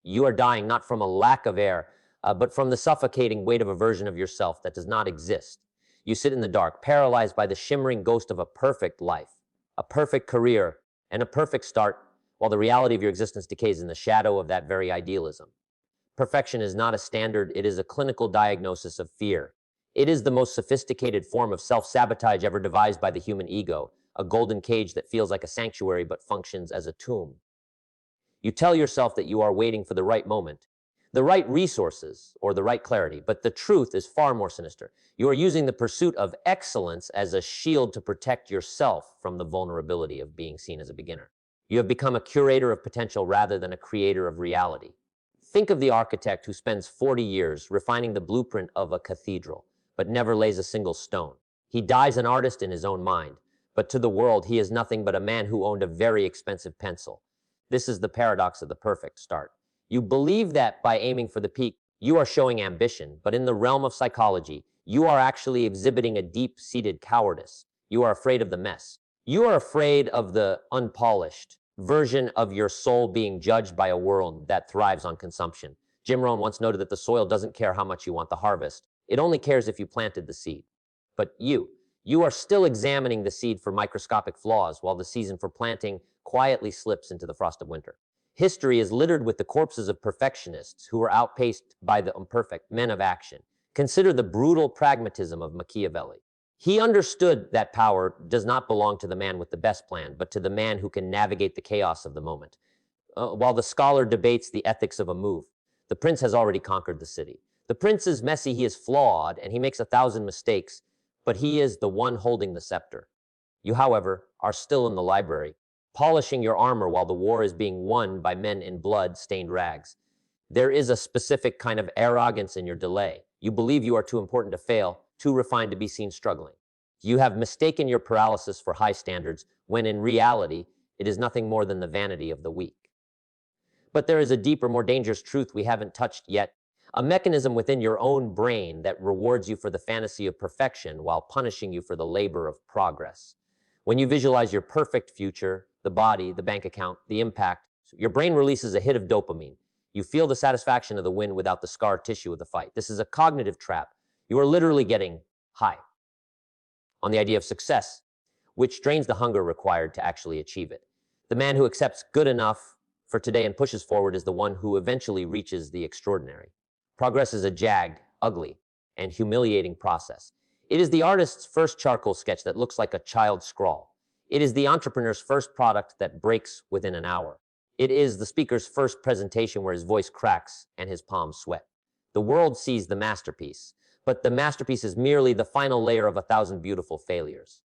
You are dying not from a lack of air, but from the suffocating weight of a version of yourself that does not exist. You sit in the dark, paralyzed by the shimmering ghost of a perfect life, a perfect career, and a perfect start, while the reality of your existence decays in the shadow of that very idealism. Perfection is not a standard, it is a clinical diagnosis of fear. It is the most sophisticated form of self-sabotage ever devised by the human ego, a golden cage that feels like a sanctuary but functions as a tomb. You tell yourself that you are waiting for the right moment, the right resources, or the right clarity, but the truth is far more sinister. You are using the pursuit of excellence as a shield to protect yourself from the vulnerability of being seen as a beginner. You have become a curator of potential rather than a creator of reality. Think of the architect who spends 40 years refining the blueprint of a cathedral, but never lays a single stone. He dies an artist in his own mind, but to the world he is nothing but a man who owned a very expensive pencil. This is the paradox of the perfect start. You believe that by aiming for the peak, you are showing ambition, but in the realm of psychology, you are actually exhibiting a deep-seated cowardice. You are afraid of the mess. You are afraid of the unpolished version of your soul being judged by a world that thrives on consumption. Jim Rohn once noted that the soil doesn't care how much you want the harvest. It only cares if you planted the seed. But you are still examining the seed for microscopic flaws while the season for planting quietly slips into the frost of winter. History is littered with the corpses of perfectionists who were outpaced by the imperfect men of action. Consider the brutal pragmatism of Machiavelli. He understood that power does not belong to the man with the best plan, but to the man who can navigate the chaos of the moment. While the scholar debates the ethics of a move, the prince has already conquered the city. The prince is messy, he is flawed, and he makes 1,000 mistakes, but he is the one holding the scepter. You, however, are still in the library, polishing your armor while the war is being won by men in blood-stained rags. There is a specific kind of arrogance in your delay. You believe you are too important to fail, too refined to be seen struggling. You have mistaken your paralysis for high standards, when in reality, it is nothing more than the vanity of the weak. But there is a deeper, more dangerous truth we haven't touched yet, a mechanism within your own brain that rewards you for the fantasy of perfection while punishing you for the labor of progress. When you visualize your perfect future, the body, the bank account, the impact, your brain releases a hit of dopamine. You feel the satisfaction of the win without the scar tissue of the fight. This is a cognitive trap. You are literally getting high on the idea of success, which drains the hunger required to actually achieve it. The man who accepts good enough for today and pushes forward is the one who eventually reaches the extraordinary. Progress is a jagged, ugly, and humiliating process. It is the artist's first charcoal sketch that looks like a child's scrawl. It is the entrepreneur's first product that breaks within an hour. It is the speaker's first presentation where his voice cracks and his palms sweat. The world sees the masterpiece, but the masterpiece is merely the final layer of 1,000 beautiful failures.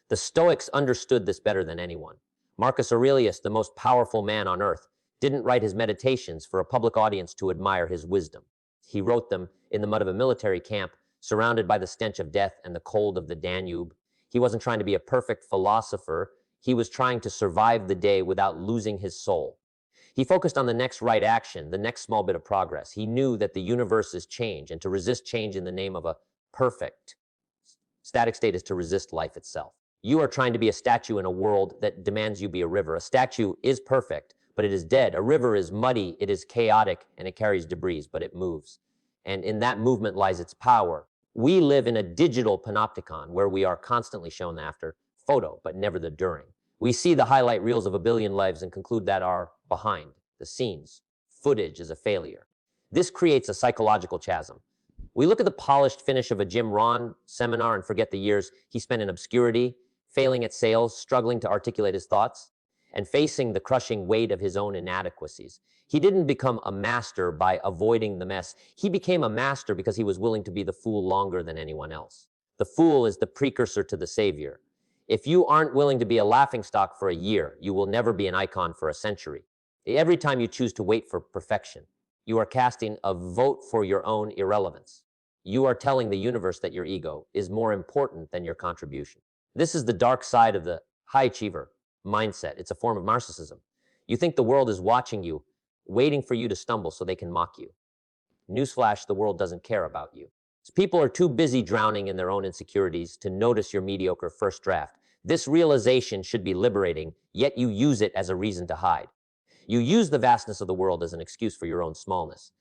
The Stoics understood this better than anyone. Marcus Aurelius, the most powerful man on earth, didn't write his meditations for a public audience to admire his wisdom. He wrote them in the mud of a military camp, surrounded by the stench of death and the cold of the Danube. He wasn't trying to be a perfect philosopher. He was trying to survive the day without losing his soul. He focused on the next right action, the next small bit of progress. He knew that the universe is change, and to resist change in the name of a perfect static state is to resist life itself. You are trying to be a statue in a world that demands you be a river. A statue is perfect, but it is dead. A river is muddy, it is chaotic, and it carries debris, but it moves. And in that movement lies its power. We live in a digital panopticon where we are constantly shown the after photo, but never the during. We see the highlight reels of a billion lives and conclude that our behind the scenes footage is a failure. This creates a psychological chasm. We look at the polished finish of a Jim Rohn seminar and forget the years he spent in obscurity, failing at sales, struggling to articulate his thoughts, and facing the crushing weight of his own inadequacies. He didn't become a master by avoiding the mess. He became a master because he was willing to be the fool longer than anyone else. The fool is the precursor to the savior. If you aren't willing to be a laughingstock for a year, you will never be an icon for a century. Every time you choose to wait for perfection, you are casting a vote for your own irrelevance. You are telling the universe that your ego is more important than your contribution. This is the dark side of the high achiever mindset. It's a form of narcissism. You think the world is watching you, waiting for you to stumble so they can mock you. Newsflash, the world doesn't care about you. People are too busy drowning in their own insecurities to notice your mediocre first draft. This realization should be liberating, yet you use it as a reason to hide. You use the vastness of the world as an excuse for your own smallness.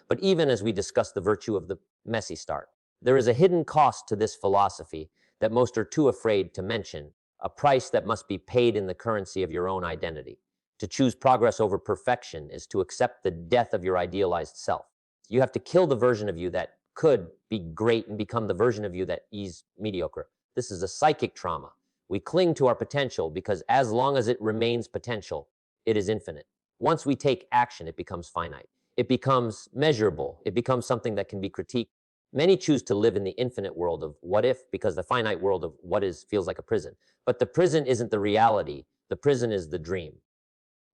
But even as we discuss the virtue of the messy start, there is a hidden cost to this philosophy that most are too afraid to mention, a price that must be paid in the currency of your own identity. To choose progress over perfection is to accept the death of your idealized self. You have to kill the version of you that could be great and become the version of you that is mediocre. This is a psychic trauma. We cling to our potential because as long as it remains potential, it is infinite. Once we take action, it becomes finite. It becomes measurable. It becomes something that can be critiqued. Many choose to live in the infinite world of what if, because the finite world of what is feels like a prison. But the prison isn't the reality. The prison is the dream.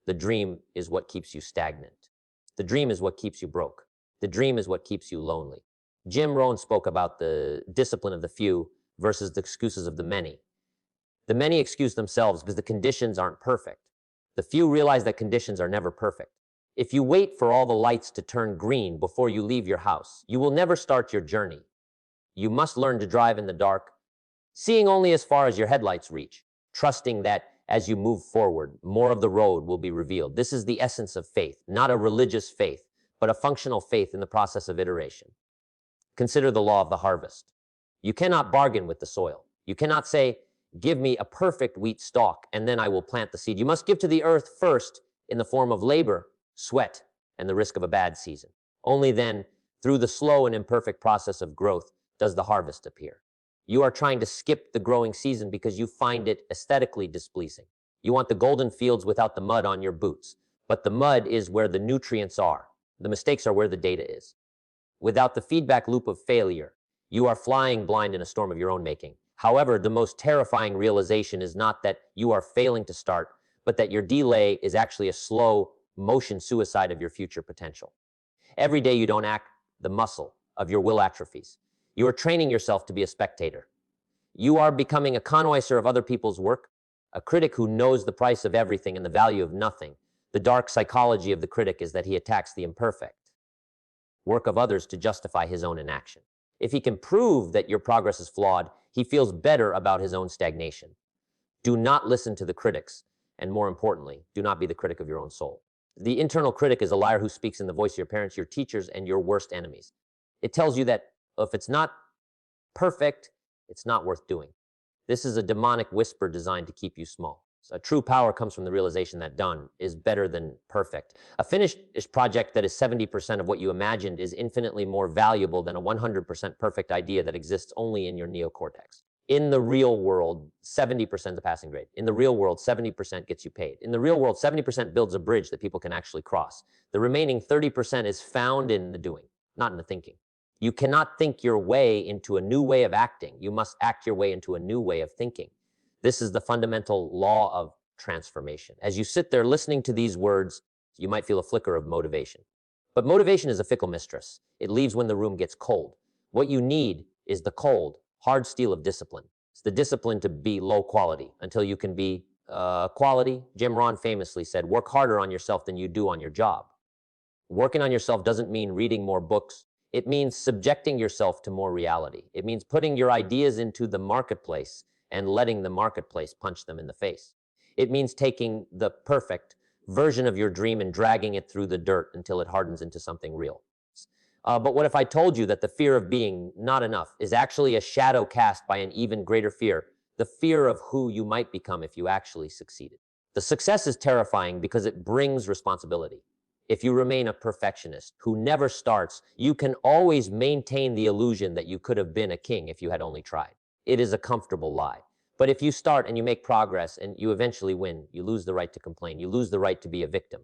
The dream is what keeps you stagnant. The dream is what keeps you broke. The dream is what keeps you lonely. Jim Rohn spoke about the discipline of the few versus the excuses of the many. The many excuse themselves because the conditions aren't perfect. The few realize that conditions are never perfect. If you wait for all the lights to turn green before you leave your house, you will never start your journey. You must learn to drive in the dark, seeing only as far as your headlights reach, trusting that as you move forward, more of the road will be revealed. This is the essence of faith, not a religious faith, but a functional faith in the process of iteration. Consider the law of the harvest. You cannot bargain with the soil. You cannot say, give me a perfect wheat stalk and then I will plant the seed. You must give to the earth first in the form of labor, sweat, and the risk of a bad season. Only then, through the slow and imperfect process of growth, does the harvest appear. You are trying to skip the growing season because you find it aesthetically displeasing. You want the golden fields without the mud on your boots. But the mud is where the nutrients are. The mistakes are where the data is. Without the feedback loop of failure, you are flying blind in a storm of your own making. However, the most terrifying realization is not that you are failing to start, but that your delay is actually a slow motion suicide of your future potential. Every day you don't act, the muscle of your will atrophies. You are training yourself to be a spectator. You are becoming a connoisseur of other people's work, a critic who knows the price of everything and the value of nothing. The dark psychology of the critic is that he attacks the imperfect work of others to justify his own inaction. If he can prove that your progress is flawed, he feels better about his own stagnation. Do not listen to the critics, and more importantly, do not be the critic of your own soul. The internal critic is a liar who speaks in the voice of your parents, your teachers, and your worst enemies. It tells you that if it's not perfect, it's not worth doing. This is a demonic whisper designed to keep you small. So true power comes from the realization that done is better than perfect. A finished project that is 70% of what you imagined is infinitely more valuable than a 100% perfect idea that exists only in your neocortex. In the real world, 70% is the passing grade. In the real world, 70% gets you paid. In the real world, 70% builds a bridge that people can actually cross. The remaining 30% is found in the doing, not in the thinking. You cannot think your way into a new way of acting. You must act your way into a new way of thinking. This is the fundamental law of transformation. As you sit there listening to these words, you might feel a flicker of motivation. But motivation is a fickle mistress. It leaves when the room gets cold. What you need is the cold, hard steel of discipline. It's the discipline to be low quality until you can be quality. Jim Rohn famously said, work harder on yourself than you do on your job. Working on yourself doesn't mean reading more books. It means subjecting yourself to more reality. It means putting your ideas into the marketplace and letting the marketplace punch them in the face. It means taking the perfect version of your dream and dragging it through the dirt until it hardens into something real. But what if I told you that the fear of being not enough is actually a shadow cast by an even greater fear, the fear of who you might become if you actually succeeded? The success is terrifying because it brings responsibility. If you remain a perfectionist who never starts, you can always maintain the illusion that you could have been a king if you had only tried. It is a comfortable lie. But if you start and you make progress and you eventually win, you lose the right to complain. You lose the right to be a victim.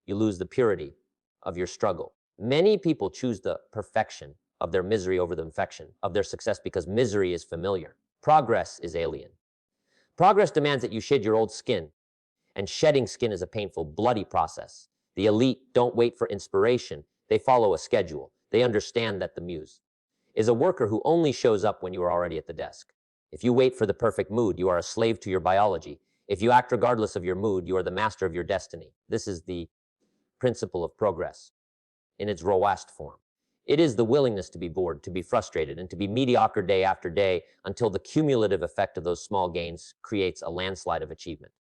You lose the purity of your struggle. Many people choose the perfection of their misery over the perfection of their success because misery is familiar. Progress is alien. Progress demands that you shed your old skin, and shedding skin is a painful, bloody process. The elite don't wait for inspiration. They follow a schedule. They understand that the muse is a worker who only shows up when you are already at the desk. If you wait for the perfect mood, you are a slave to your biology. If you act regardless of your mood, you are the master of your destiny. This is the principle of progress in its rawest form. It is the willingness to be bored, to be frustrated, and to be mediocre day after day until the cumulative effect of those small gains creates a landslide of achievement.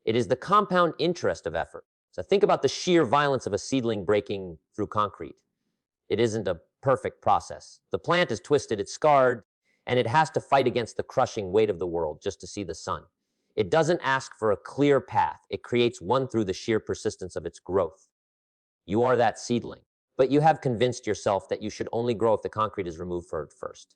It is the compound interest of effort. So think about the sheer violence of a seedling breaking through concrete. It isn't a perfect process. The plant is twisted, it's scarred, and it has to fight against the crushing weight of the world just to see the sun. It doesn't ask for a clear path. It creates one through the sheer persistence of its growth. You are that seedling, but you have convinced yourself that you should only grow if the concrete is removed first.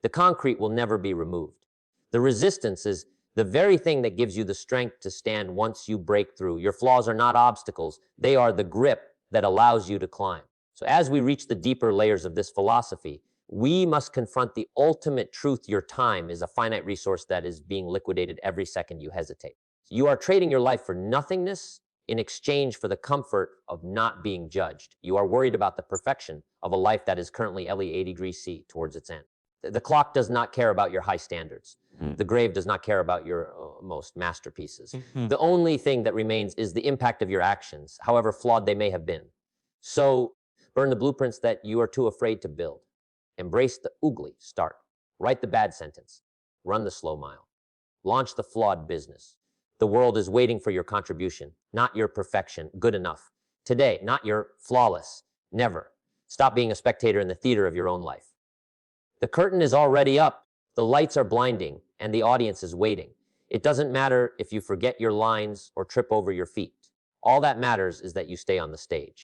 The concrete will never be removed. The resistance is the very thing that gives you the strength to stand once you break through. Your flaws are not obstacles. They are the grip that allows you to climb. So as we reach the deeper layers of this philosophy, we must confront the ultimate truth. Your time is a finite resource that is being liquidated every second you hesitate. You are trading your life for nothingness in exchange for the comfort of not being judged. You are worried about the perfection of a life that is currently 80 degrees C towards its end. The clock does not care about your high standards. The grave does not care about your most masterpieces. The only thing that remains is the impact of your actions, however flawed they may have been. So burn the blueprints that you are too afraid to build. Embrace the ugly start. Write the bad sentence. Run the slow mile. Launch the flawed business. The world is waiting for your contribution, not your perfection, good enough. Today, not your flawless, never. Stop being a spectator in the theater of your own life. The curtain is already up, the lights are blinding, and the audience is waiting. It doesn't matter if you forget your lines or trip over your feet. All that matters is that you stay on the stage.